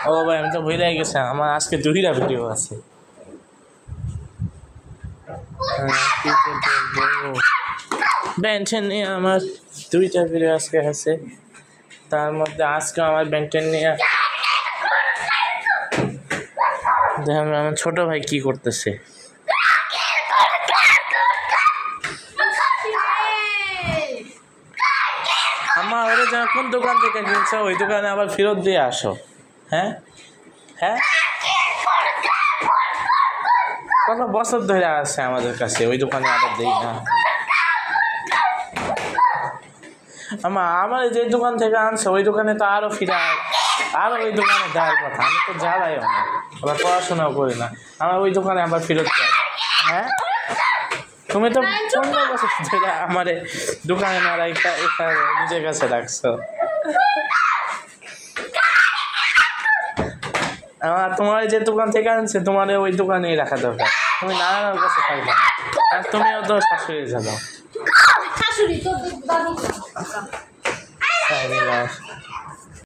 ও ভাই আমি তো ভুলে গেছি আমার আজকে 2টা ভিডিও আছে। বেনটেন নিয়ে আমার 2টা ভিডিও আজকে আছে, তার মধ্যে আজকে আমার বেনটেন নিয়ে দেখেন আমার ছোট ভাই কি করতেছে। আমার ওরা যেন কোন দোকান থেকে কিনছো ওই দোকানে আবার ফেরত দিয়ে আসো। হ্যাঁ হ্যাঁ, কত বছর ধরে আছে আমাদের কাছে, ওই দোকানে আবার দেই না। আমার যে দোকান থেকে আনছে ওই দোকানে তো আরো ফিরে আরো ওই দোকানে দেওয়ার কথা। আমি তো জ্বালাইও না, আবার পড়াশোনাও করি না, আমার ওই দোকানে আবার ফেরত দেয়। হ্যাঁ তুমি তো 15 বছর ধরে আমার দোকানে না রাখা এখানে নিজের কাছে রাখছো। তোমার যে দোকান থেকে আনছে তোমার ওই দোকানেই রাখা দরকার, তুমি নানার কাছে থাকবে আর তুমিও তো শাশুড়ি যাবো।